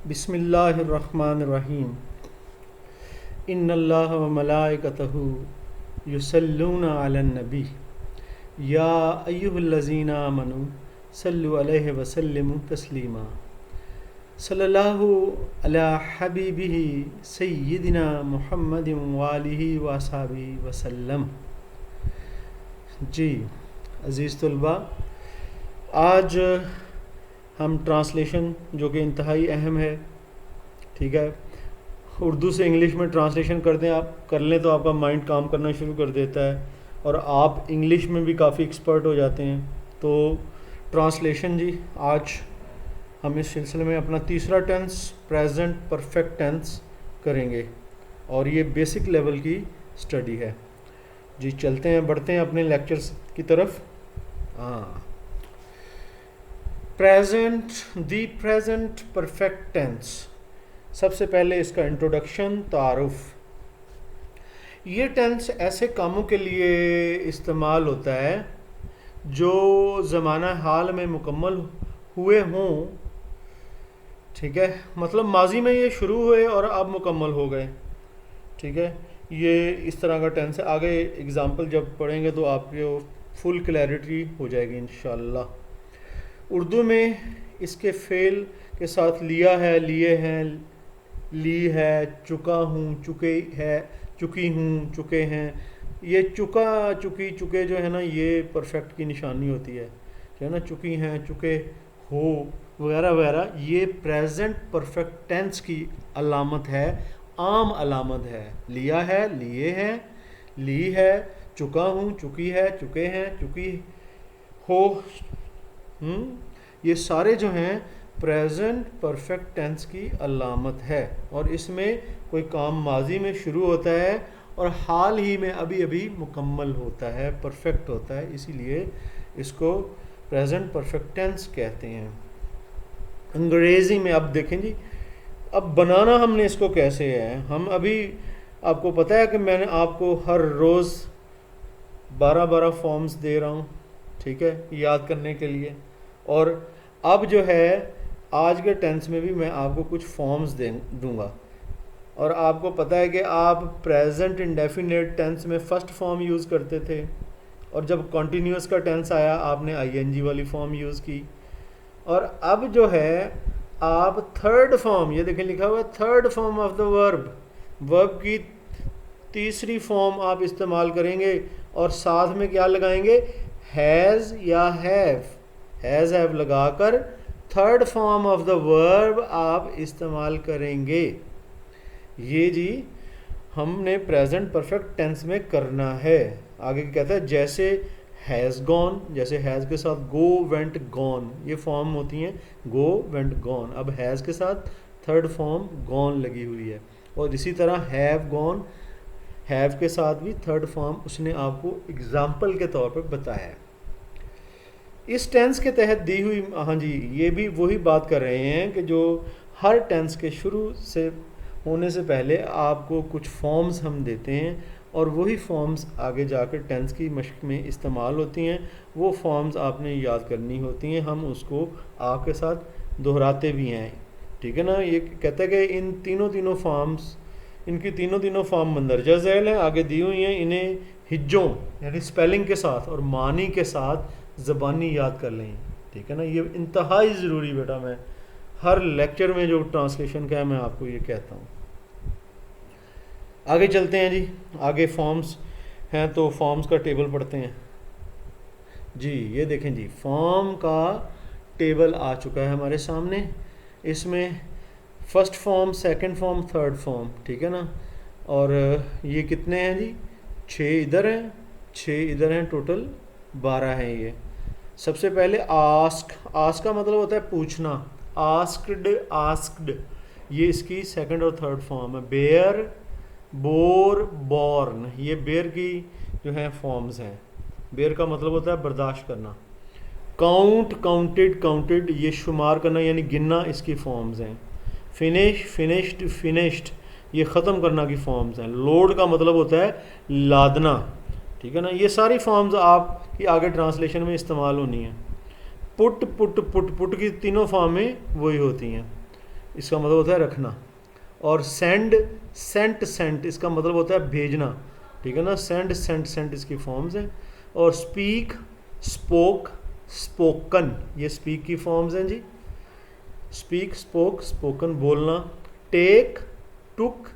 बिस्मिल्लाहिर्रहमानिर्रहीम। इन्नल्लाह व मलाइकतहु युसल्लूना अलन नबी या अय्युहल्लज़ीना आमनू सल्लु अलैहि व सल्लिमू तस्लीमा। सल्लल्लाहु अला हबीबिही सय्यिदिना मुहम्मदिन व आलिही व अस्हाबिही वसल्लम। जी अज़ीज़ तलबा, आज हम ट्रांसलेशन जो कि इंतहाई अहम है, ठीक है, उर्दू से इंग्लिश में ट्रांसलेशन कर दें आप कर लें तो आपका माइंड काम करना शुरू कर देता है और आप इंग्लिश में भी काफ़ी एक्सपर्ट हो जाते हैं। तो ट्रांसलेशन जी, आज हम इस सिलसिले में अपना तीसरा टेंस प्रेजेंट परफेक्ट टेंस करेंगे और ये बेसिक लेवल की स्टडी है। जी चलते हैं, बढ़ते हैं अपने लेक्चर्स की तरफ। हाँ, present, the present perfect tense. सबसे पहले इसका इंट्रोडक्शन, तारुफ। ये टेंस ऐसे कामों के लिए इस्तेमाल होता है जो ज़माना हाल में मुकम्मल हुए हों, ठीक है, मतलब माजी में ये शुरू हुए और अब मुकम्मल हो गए, ठीक है। ये इस तरह का टेंस है। आगे एग्जाम्पल जब पढ़ेंगे तो आपको फुल क्लैरिटी हो जाएगी इंशाल्लाह। उर्दू में इसके फ़ेल के साथ लिया है, लिए हैं, ली है, चुका हूँ, चुके है, चुकी हूँ, चुके हैं। ये चुका, चुकी, चुके जो है ना, ये परफेक्ट की निशानी होती है ना। चुकी हैं, चुके हो वगैरह वगैरह, ये प्रेजेंट परफेक्ट टेंस की अलामत है, आम अलामत है। लिया है, लिए हैं, ली है, चुका हूँ, चुकी है, चुके हैं, चुकी हो, ये सारे जो हैं प्रेजेंट परफेक्ट टेंस की अलामत है। और इसमें कोई काम माजी में शुरू होता है और हाल ही में अभी अभी मुकम्मल होता है, परफेक्ट होता है, इसीलिए इसको प्रेजेंट परफेक्ट टेंस कहते हैं। अंग्रेज़ी में अब देखें जी, अब बनाना हमने इसको कैसे है। हम अभी, आपको पता है कि मैंने आपको हर रोज़ 12 फॉर्म्स दे रहा हूँ, ठीक है, याद करने के लिए। और अब जो है आज के टेंस में भी मैं आपको कुछ फॉर्म्स दूंगा। और आपको पता है कि आप प्रेजेंट इंडेफिनेट टेंस में फ़र्स्ट फॉर्म यूज़ करते थे और जब कॉन्टीन्यूअस का टेंस आया आपने आईएनजी वाली फॉर्म यूज़ की। और अब जो है आप थर्ड फॉर्म, ये देखें लिखा हुआ है third form of the verb की तीसरी फॉर्म आप इस्तेमाल करेंगे और साथ में क्या लगाएंगे, हैज़ या हैज़ हैव लगाकर third form of the verb आप इस्तेमाल करेंगे। ये जी हमने प्रेजेंट परफेक्ट टेंस में करना है। आगे कहता है जैसे हैज़ गॉन, जैसे हैज़ के साथ गो, वेंट, गॉन, ये फॉर्म होती हैं, गो, वेंट, गॉन। अब हैज़ के साथ थर्ड फॉर्म गॉन लगी हुई है। और इसी तरह हैव गॉन, हैव के साथ भी थर्ड फॉर्म उसने आपको एग्जाम्पल के तौर पर बताया है। इस टेंस के तहत दी हुई, हाँ जी, ये भी वही बात कर रहे हैं कि जो हर टेंस के शुरू से होने से पहले आपको कुछ फॉर्म्स हम देते हैं और वही फॉर्म्स आगे जाकर टेंस की मशक में इस्तेमाल होती हैं। वो फॉर्म्स आपने याद करनी होती हैं, हम उसको आपके साथ दोहराते भी हैं, ठीक है ना। ये कहता है कि इन तीनों फॉर्म्स, इनकी तीनों फॉर्म मंदरजा झैल हैं, आगे दी हुई हैं। इन्हें हिज्जों यानी स्पेलिंग के साथ और मानी के साथ ज़बानी याद कर लें, ठीक है ना। ये इंतहाई ज़रूरी बेटा, मैं हर लेक्चर में जो ट्रांसलेशन का है मैं आपको ये कहता हूँ। आगे चलते हैं जी, आगे फॉर्म्स हैं तो फॉर्म्स का टेबल पढ़ते हैं जी। ये देखें जी, फॉर्म का टेबल आ चुका है हमारे सामने। इसमें first form, second form, third form, ठीक है ना। और ये कितने हैं जी, 6 इधर हैं, 6 इधर हैं, टोटल 12 हैं ये। सबसे पहले आस्क, आस्क का मतलब होता है पूछना, आस्क्ड, आस्क्ड, ये इसकी सेकंड और थर्ड फॉर्म है। बेयर, बोर, बॉर्न, ये बेयर की जो है फॉर्म्स हैं। बेयर का मतलब होता है बर्दाश्त करना। काउंट, काउंटेड, काउंटेड, ये शुमार करना यानी गिनना, इसकी फॉर्म्स हैं। फिनिश, फिनिश्ड, फिनिश्ड, ये ख़त्म करना की फॉर्म्स हैं। लोड का मतलब होता है लादना, ठीक है ना। ये सारी फॉर्म्स आपकी आगे ट्रांसलेशन में इस्तेमाल होनी है। पुट, पुट, पुट, पुट की तीनों फॉर्में वही होती हैं। इसका मतलब होता है रखना। और सेंड, सेंट, सेंट इसका मतलब होता है भेजना, ठीक है ना। सेंड, सेंट, सेंट इसकी फॉर्म्स हैं। और स्पीक, स्पोक, स्पोकन, ये स्पीक की फॉर्म्स हैं जी। स्पीक, स्पोक, स्पोकन बोलना। टेक, टुक,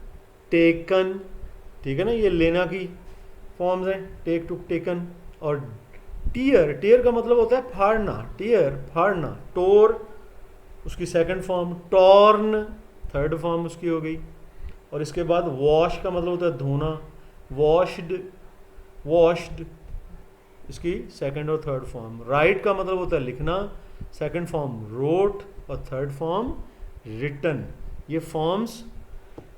टेकन, ठीक है ना, ये लेना की फॉर्म्स हैं, टेक, टुक, टेकन। और टीयर, टीयर का मतलब होता है फाड़ना, टीयर फाड़ना। टोर उसकी second form, torn third form उसकी हो गई। और इसके बाद वॉश का मतलब होता है धोना, वॉश्ड, वॉश्ड इसकी सेकंड और थर्ड फॉर्म। राइट का मतलब होता है लिखना, सेकंड फॉर्म रोट और थर्ड फॉर्म रिटन। ये फॉर्म्स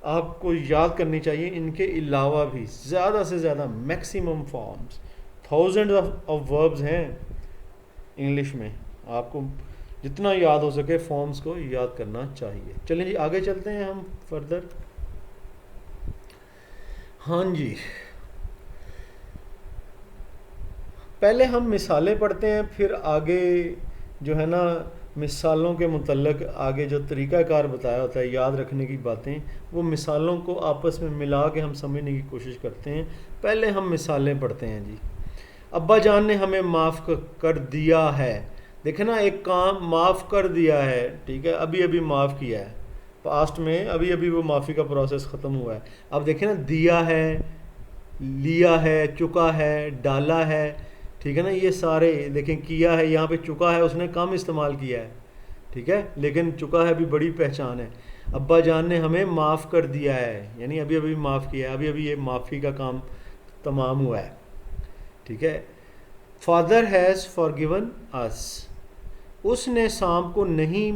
आपको याद करनी चाहिए। इनके अलावा भी ज़्यादा से ज़्यादा maximum forms, thousand of verbs हैं इंग्लिश में। आपको जितना याद हो सके फॉर्म्स को याद करना चाहिए। चलिए जी आगे चलते हैं हम फर्दर। हाँ जी, पहले हम मिसालें पढ़ते हैं, फिर आगे जो है ना मिसालों के मुतल्लक आगे जो तरीक़ाकार बताया होता है याद रखने की बातें, वो मिसालों को आपस में मिला के हम समझने की कोशिश करते हैं। पहले हम मिसालें पढ़ते हैं जी। अब्बा जान ने हमें माफ़ कर दिया है। देखे ना, एक काम माफ़ कर दिया है, ठीक है, अभी अभी माफ़ किया है, पास्ट में अभी अभी वो माफ़ी का प्रोसेस ख़त्म हुआ है। अब देखें ना, दिया है, लिया है, चुका है, डाला है, ठीक है ना, ये सारे देखें, किया है, यहाँ पे चुका है उसने कम इस्तेमाल किया है, ठीक है, लेकिन चुका है भी बड़ी पहचान है। अब्बा जान ने हमें माफ़ कर दिया है, यानी अभी अभी माफ़ किया है, अभी अभी ये माफ़ी का काम तमाम हुआ है, ठीक है। फादर हैज़ फॉरगिवन अस, उसने सांप को नहीं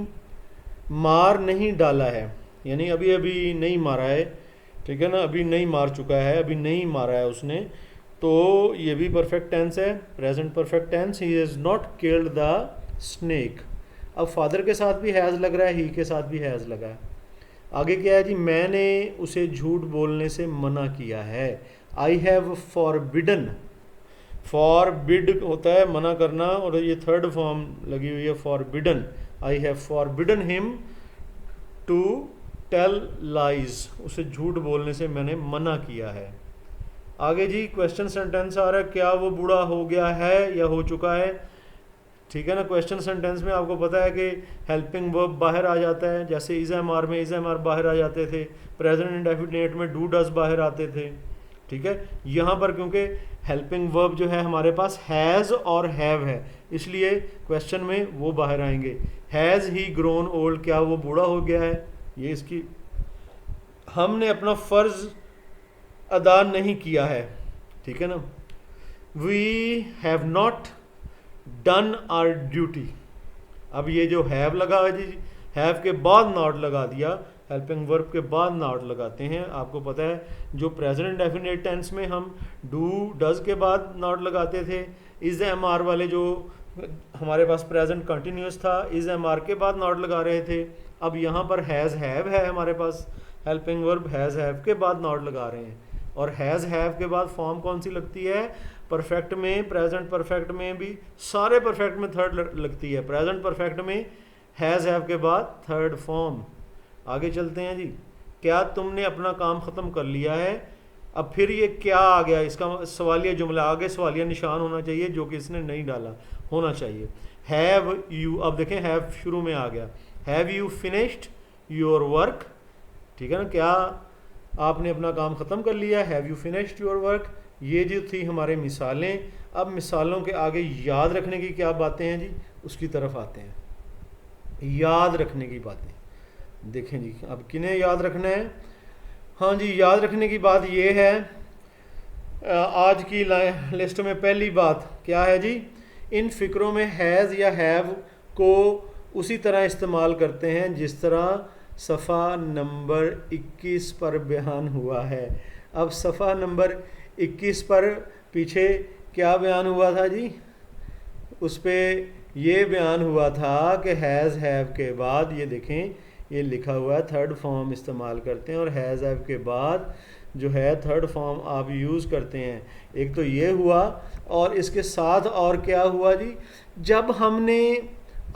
मार नहीं डाला है, यानी अभी अभी नहीं मारा है, ठीक है ना, अभी नहीं मार चुका है, अभी नहीं मारा है उसने, तो ये भी परफेक्ट टेंस है, present perfect tense. He is not killed the snake. अब फादर के साथ भी हैज़ लग रहा है, ही के साथ भी हैज़ लगा है। आगे क्या है जी, मैंने उसे झूठ बोलने से मना किया है। आई हैव फॉरबिडन, फॉरबिड होता है मना करना, और ये थर्ड फॉर्म लगी हुई है forbidden. I have forbidden him to tell lies, उसे झूठ बोलने से मैंने मना किया है। आगे जी क्वेश्चन सेंटेंस आ रहा है, क्या वो बूढ़ा हो गया है या हो चुका है, ठीक है ना। क्वेश्चन सेंटेंस में आपको पता है कि हेल्पिंग वर्ब बाहर आ जाता है, जैसे इज एम आर में इज एम आर बाहर आ जाते थे, प्रेजेंट इंडेफिनिट में डू डज बाहर आते थे, ठीक है। यहाँ पर क्योंकि हेल्पिंग वर्ब जो है हमारे पास हैज़ और हैव है, इसलिए क्वेश्चन में वो बाहर आएंगे। हैज़ ही ग्रोन ओल्ड, क्या वो बूढ़ा हो गया है, ये इसकी, हमने अपना फ़र्ज़ अदा नहीं किया है, ठीक है ना। We have not done our duty. अब ये जो हैव लगा है जी, हैव के बाद नॉट लगा दिया, हेल्पिंग वर्ब के बाद नॉट लगाते हैं। आपको पता है जो प्रेजेंट इंडेफिनिट टेंस में हम डू डज के बाद नॉट लगाते थे, इज एम आर वाले जो हमारे पास प्रेजेंट कंटिन्यूस था, इज एम आर के बाद नॉट लगा रहे थे। अब यहाँ पर हैज़ हैव है हमारे पास, हेल्पिंग वर्ब हैज़ हैव के बाद नॉट लगा रहे हैं। और हैज़ हैव के बाद फॉर्म कौन सी लगती है, परफेक्ट में, प्रेजेंट परफेक्ट में भी, सारे परफेक्ट में थर्ड लगती है। प्रेजेंट परफेक्ट में हैज़ हैव के बाद थर्ड फॉर्म। आगे चलते हैं जी, क्या तुमने अपना काम ख़त्म कर लिया है। अब फिर ये क्या आ गया, इसका सवालिया जुमला, आगे सवालिया निशान होना चाहिए जो कि इसने नहीं डाला, होना चाहिए। हैव यू, अब देखें हैव शुरू में आ गया, have you finished your work, ठीक है ना, क्या आपने अपना काम ख़त्म कर लिया, have you finished your work. ये जो थी हमारे मिसालें। अब मिसालों के आगे याद रखने की क्या बातें हैं जी, उसकी तरफ आते हैं। याद रखने की बातें देखें जी, अब किन्हें याद रखना है। हाँ जी, याद रखने की बात ये है, आज की लिस्ट में पहली बात क्या है जी, इन फ़िक्रों में हैज़ या हैव को उसी तरह इस्तेमाल करते हैं जिस तरह सफ़ा नंबर 21 पर बयान हुआ है। अब सफ़ा नंबर 21 पर पीछे क्या बयान हुआ था जी, उस पर ये बयान हुआ था कि हैज़ हैव के बाद, ये देखें ये लिखा हुआ है, थर्ड फॉर्म इस्तेमाल करते हैं, और हैज़ हैव के बाद जो है थर्ड फॉर्म आप यूज़ करते हैं। एक तो ये हुआ, और इसके साथ और क्या हुआ जी, जब हमने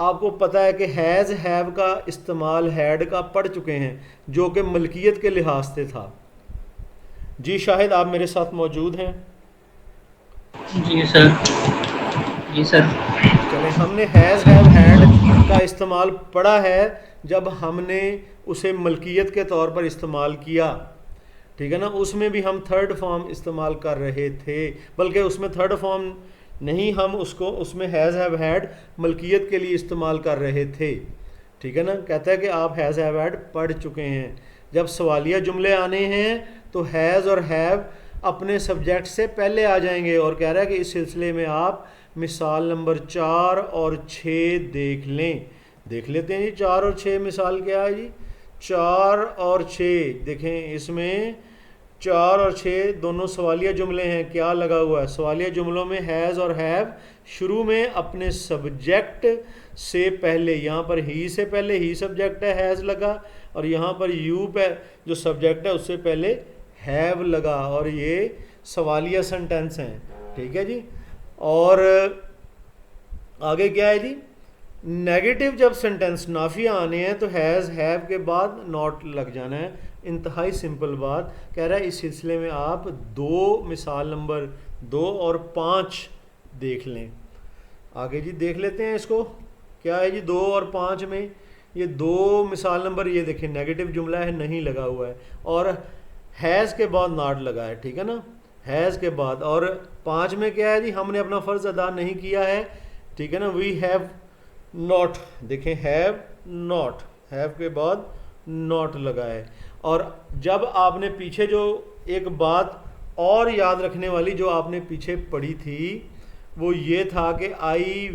आपको पता है कि हैज़ हैव का इस्तेमाल हैड का पढ़ चुके हैं, जो कि मलकियत के लिहाज से था। जी शाहिद, आप मेरे साथ मौजूद हैं? जी सर। जी सर। चलें, हमने हैज़ हैव हैड का इस्तेमाल पढ़ा है जब हमने उसे मलकियत के तौर पर इस्तेमाल किया, ठीक है ना। उसमें भी हम थर्ड फॉर्म इस्तेमाल कर रहे थे, बल्कि उसमें थर्ड फॉर्म नहीं, हम उसको उसमें हैज़ हैव हैड मलकियत के लिए इस्तेमाल कर रहे थे, ठीक है ना। कहता है कि आप हैज़ हैव हैड पढ़ चुके हैं। जब सवालिया जुमले आने हैं तो हैज़ और हैव अपने सब्जेक्ट से पहले आ जाएंगे, और कह रहा है कि इस सिलसिले में आप मिसाल नंबर 4 और 6 देख लें। देख लेते हैं जी, 4 और 6 मिसाल क्या है जी। 4 और 6 देखें, इसमें 4 और 6 दोनों सवालिया जुमले हैं। क्या लगा हुआ है? सवालिया जुमलों में हैज़ और हैव शुरू में अपने सब्जेक्ट से पहले, यहाँ पर ही से पहले ही सब्जेक्ट है, हैज़ लगा, और यहाँ पर यू पे जो सब्जेक्ट है उससे पहले हैव लगा, और ये सवालिया सेंटेंस हैं, ठीक है जी। और आगे क्या है जी, नेगेटिव जब सेंटेंस नाफिया आने हैं तो हैज़ हैव के बाद नॉट लग जाना है। इंतहाई सिंपल बात कह रहा है। इस सिलसिले में आप मिसाल नंबर 2 और 5 देख लें। आगे जी देख लेते हैं इसको, क्या है जी 2 और 5 में। ये 2 मिसाल नंबर, ये देखें नेगेटिव जुमला है, नहीं लगा हुआ है, और हैज़ के बाद नॉट लगा है, ठीक है ना, हैज़ के बाद। और 5 में क्या है जी, हमने अपना फ़र्ज़ अदा नहीं किया है, ठीक है ना। वी हैव नॉट, देखें हैव नॉट, हैव के बाद नॉट लगा है। और जब आपने पीछे जो एक बात और याद रखने वाली जो आपने पीछे पढ़ी थी, वो ये था कि आई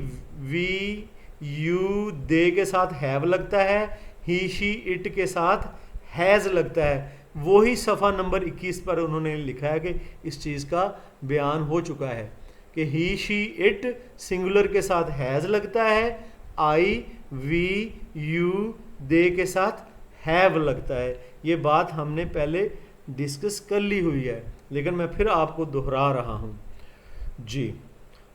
वी यू दे के साथ हैव लगता है, ही शी इट के साथ हैज़ लगता है। वही सफ़ा नंबर 21 पर उन्होंने लिखा है कि इस चीज़ का बयान हो चुका है कि ही शी इट सिंगुलर के साथ हैज़ लगता है, आई वी यू दे के साथ हैव लगता है। ये बात हमने पहले डिस्कस कर ली हुई है, लेकिन मैं फिर आपको दोहरा रहा हूँ जी।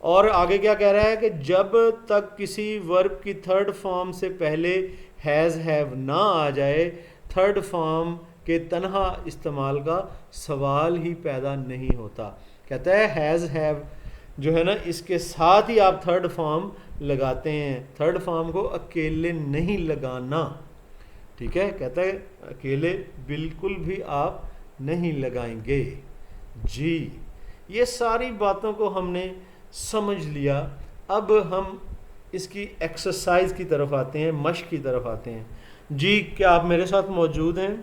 और आगे क्या कह रहा है कि जब तक किसी वर्ब की थर्ड फॉर्म से पहले हैज़ हैव ना आ जाए, थर्ड फॉर्म के तनहा इस्तेमाल का सवाल ही पैदा नहीं होता। कहता है हैज़ हैव जो है ना, इसके साथ ही आप थर्ड फॉर्म लगाते हैं, थर्ड फॉर्म को अकेले नहीं लगाना, ठीक है। कहता है अकेले बिल्कुल भी आप नहीं लगाएंगे जी। ये सारी बातों को हमने समझ लिया। अब हम इसकी एक्सरसाइज की तरफ आते हैं, मश्क की तरफ आते हैं जी। क्या आप मेरे साथ मौजूद हैं?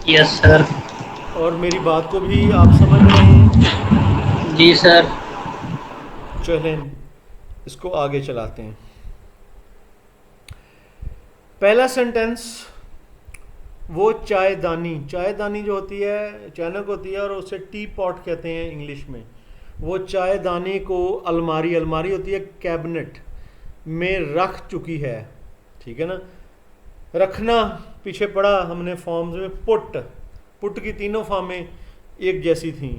Yes sir. और मेरी बात को भी आप समझ रहे हैं? जी सर। चलें इसको आगे चलाते हैं। पहला सेंटेंस, वो चायदानी, चायदानी जो होती है चैनक होती है, और उसे टी पॉट कहते हैं इंग्लिश में। वो चायदानी को अलमारी, अलमारी होती है कैबिनेट में रख चुकी है, ठीक है ना। रखना पीछे पड़ा हमने फॉर्म्स में, पुट, पुट की तीनों फॉर्में एक जैसी थी।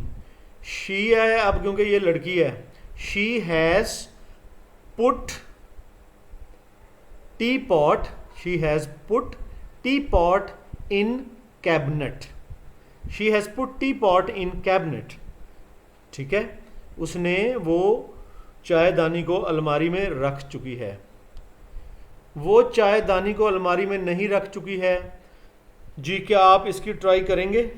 शी है, अब क्योंकि ये लड़की है, she has put T pot, she has put T pot in cabinet, she has put T pot in cabinet, ठीक है। उसने वो चायदानी को अलमारी में रख चुकी है। वो चायदानी को अलमारी में नहीं रख चुकी है जी। क्या आप इसकी ट्राई करेंगे?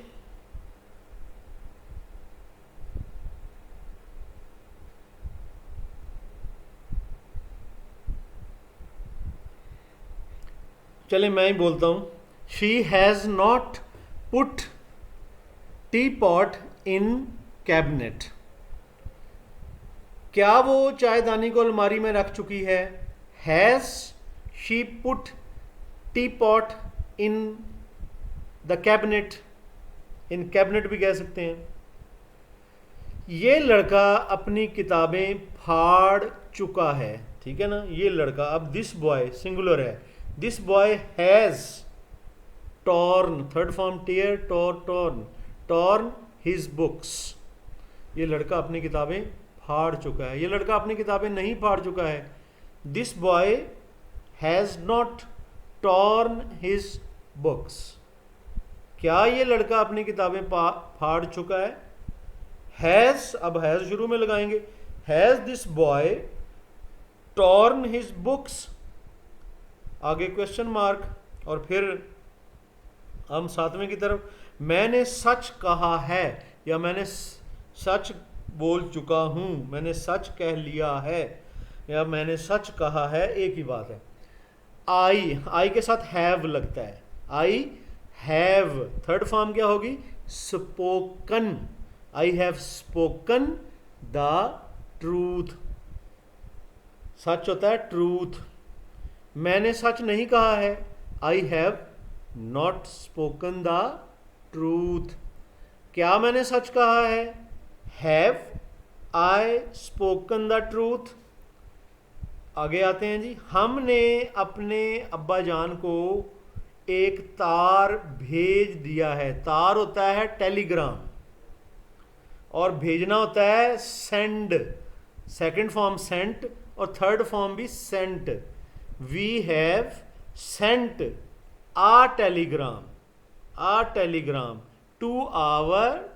चले मैं ही बोलता हूं, she has not put T pot in cabinet. क्या वो चायदानी को अलमारी में रख चुकी है? Has she put T pot in the cabinet, in cabinet भी कह सकते हैं। ये लड़का अपनी किताबें फाड़ चुका है, ठीक है ना। ये लड़का, अब दिस बॉय सिंगुलर है, this boy has torn, third form tear, torn, torn his books. ये लड़का अपनी किताबें फाड़ चुका है। ये लड़का अपनी किताबें नहीं फाड़ चुका है। This boy has not torn his books. क्या ये लड़का अपनी किताबें फाड़ चुका है? हैज़, अब हैज़ शुरू में लगाएंगे। Has this boy torn his books, आगे क्वेश्चन मार्क, और फिर हम सातवें की तरफ, मैंने सच कहा है या मैंने सच बोल चुका हूँ, मैंने सच कह लिया है या मैंने सच कहा है, एक ही बात है। आई के साथ हैव लगता है। आई हैव, थर्ड फॉर्म क्या होगी? Spoken. I have spoken the truth, सच होता है ट्रूथ। मैंने सच नहीं कहा है, I have not spoken the truth. क्या मैंने सच कहा है? Have I spoken the truth. आगे आते हैं जी। हमने अपने अब्बा जान को एक तार भेज दिया है। तार होता है टेलीग्राम और भेजना होता है सेंड। सेकंड फॉर्म सेंट और थर्ड फॉर्म भी sent. We have sent a telegram to our,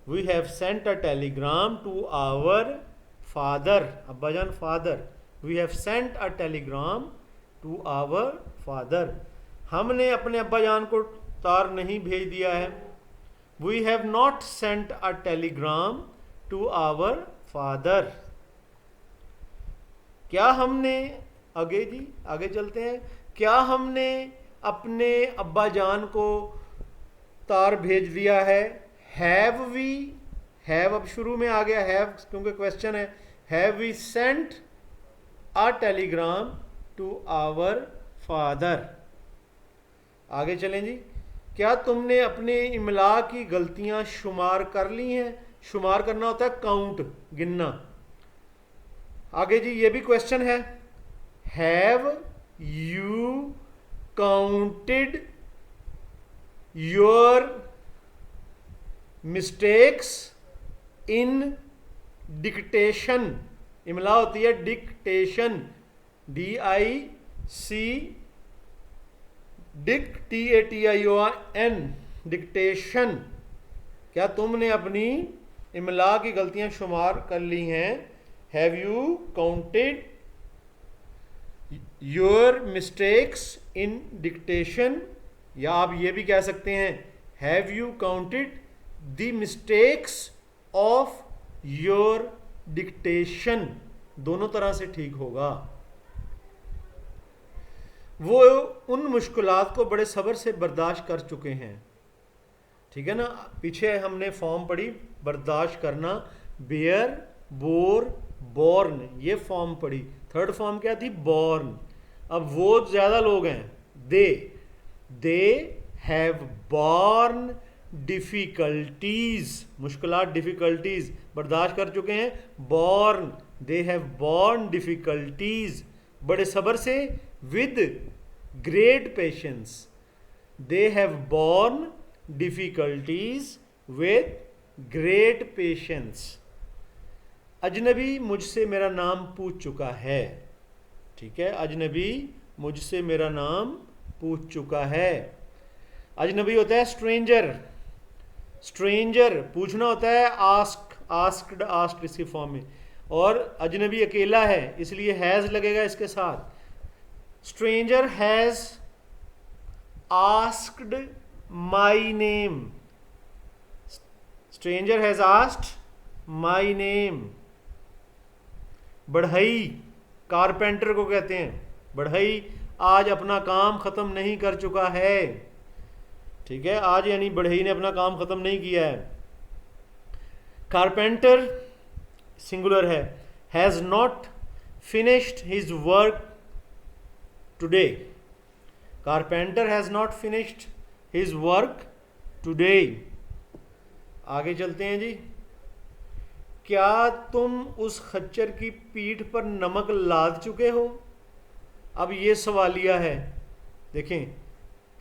we have sent a telegram to our father, अब्बा जान father. We have sent a telegram to our father. हमने अपने अब्बा जान को तार नहीं भेज दिया है। We have not sent a telegram to our father. क्या हमने, आगे जी आगे चलते हैं, क्या हमने अपने अब्बा जान को तार भेज दिया है? हैव वी, हैव अब शुरू में आ गया, हैव क्योंकि क्वेश्चन है। Have we sent a telegram to our father. आगे चलें जी। क्या तुमने अपने इमला की गलतियां शुमार कर ली हैं? शुमार करना होता है काउंट, गिनना। आगे जी ये भी क्वेश्चन है। Have you counted your mistakes in dictation. इमला होती है डिक्टेशन, DIC DICTATION, डिक्टेशन। क्या तुमने अपनी इमला की गलतियां शुमार कर ली हैं? Have you counted your mistakes in dictation, या आप ये भी कह सकते हैं have you counted the mistakes of your dictation. दोनों तरह से ठीक होगा। वो उन मुश्किलात को बड़े सब्र से बर्दाश्त कर चुके हैं। ठीक है ना, पीछे हमने फॉर्म पढ़ी बर्दाश्त करना, बेयर, बोर, बॉर्न, ये फॉर्म पढ़ी। थर्ड फॉर्म क्या थी? बॉर्न। अब वो ज़्यादा लोग हैं, दे हैव बॉर्न डिफ़िकल्टीज़, मुश्किलात डिफ़िकल्टीज़ बर्दाश्त कर चुके हैं। Born, they have born difficulties, बड़े सब्र से, with great patience. They have born difficulties with great patience. अजनबी मुझसे मेरा नाम पूछ चुका है। ठीक है, अजनबी मुझसे मेरा नाम पूछ चुका है। अजनबी होता है स्ट्रेंजर। स्ट्रेंजर पूछना होता है आस्क, आस्क्ड, आस्क्ड इसकी फॉर्म में। और अजनबी अकेला है इसलिए हैज़ लगेगा इसके साथ। Stranger has asked my name. Stranger has asked my name. बढ़ई, कारपेंटर को कहते हैं। बढ़ई आज अपना काम ख़त्म नहीं कर चुका है। ठीक है, आज यानी बढ़ई ने अपना काम ख़त्म नहीं किया है। कारपेंटर सिंगुलर है। Has not finished his work today. Carpenter has not finished his work today. आगे चलते हैं जी। क्या तुम उस खच्चर की पीठ पर नमक लाद चुके हो? अब ये सवालिया है। देखें,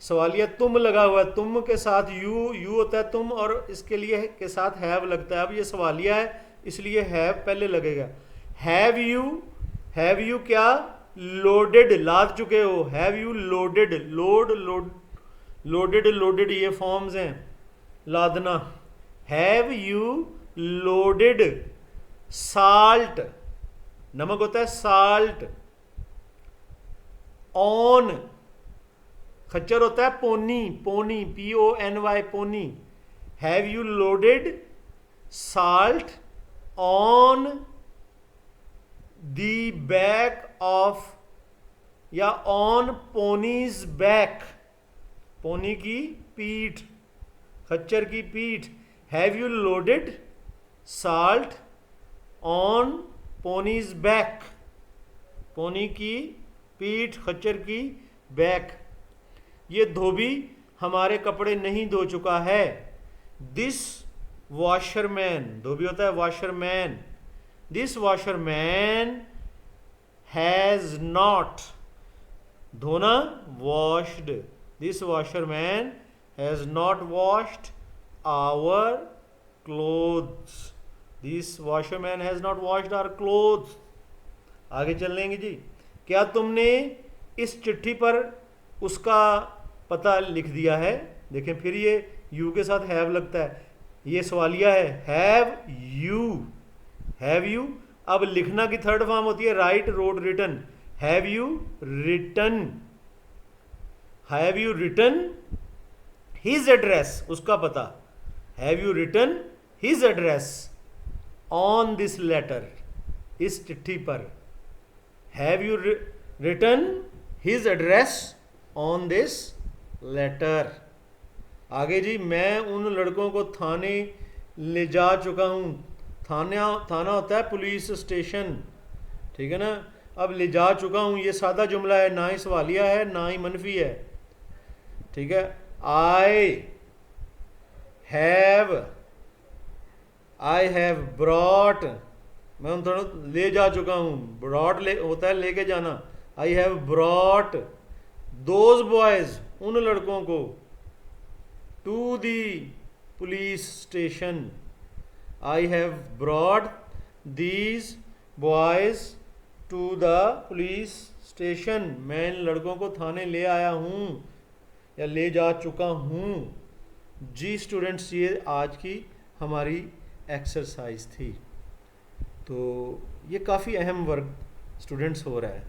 सवालिया तुम लगा हुआ है, तुम के साथ यू होता है तुम, और इसके लिए के साथ हैव लगता है। अब ये सवालिया है, इसलिए हैव पहले लगेगा। हैव यू क्या लोडेड, लाद चुके हो। हैव यू लोडेड, लोडेड ये फॉर्म्स हैं लादना। हैव यू लोडेड साल्ट, नमक होता है साल्ट, ऑन खच्चर होता है pony, PONY pony. Have you loaded salt on the back of, या ऑन पोनीज बैक, पोनी की पीठ, खच्चर की पीठ। Have you loaded salt on pony's back, pony की पीठ, खच्चर की बैक। ये धोबी हमारे कपड़े नहीं धो चुका है। दिस वॉशरमैन, धोबी होता है washerman, this washerman has not, धोना washed, this washerman has not washed our clothes, this washerman has not washed our clothes. आगे चल लेंगे जी। क्या तुमने इस चिट्ठी पर उसका पता लिख दिया है? देखें फिर ये यू के साथ हैव लगता है, ये सवालिया है। हैव यू अब लिखना की थर्ड फॉर्म होती है write, wrote, written. Have you written his address, उसका पता। Have you written his address on this letter, इस चिट्ठी पर। Have you written his address on this letter. आगे जी, मैं उन लड़कों को थाने ले जा चुका हूँ। थाना होता है पुलिस स्टेशन, ठीक है ना। अब ले जा चुका हूँ ये सादा जुमला है, ना ही सवालिया है ना ही मनफी है, ठीक है। आई हैव ब्रॉट, मैं उन थोड़ा ले जा चुका हूँ। ब्रॉट होता है लेके जाना। I have brought those boys, उन लड़कों को, to the police station. I have brought these boys to the police station, मैं इन लड़कों को थाने ले आया हूँ या ले जा चुका हूँ। जी स्टूडेंट्स, ये आज की हमारी एक्सरसाइज थी। तो ये काफ़ी अहम वर्क स्टूडेंट्स हो रहा है,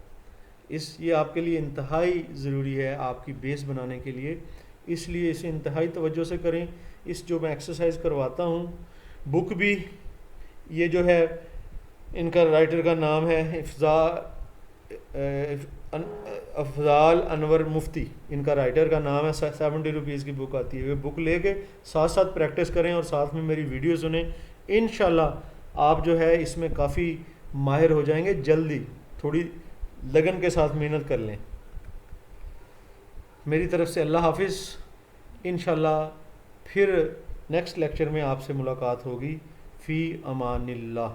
ये आपके लिए इंतहाई ज़रूरी है आपकी बेस बनाने के लिए, इसलिए इसे इंतहाई तवज्जो से करें। इस जो मैं एक्सरसाइज करवाता हूँ, बुक भी ये जो है इनका राइटर का नाम है अफजाल अनवर मुफ्ती, इनका राइटर का नाम है। 70 रुपीज़ की बुक आती है। वे बुक लेके साथ साथ प्रैक्टिस करें और साथ में मेरी वीडियो सुने। इंशाल्लाह आप जो है इसमें काफ़ी माहिर हो जाएंगे जल्दी। थोड़ी लगन के साथ मेहनत कर लें। मेरी तरफ से अल्लाह हाफिज़। इंशाल्लाह फिर नेक्स्ट लेक्चर में आपसे मुलाकात होगी। फ़ी अमानिल्लाह।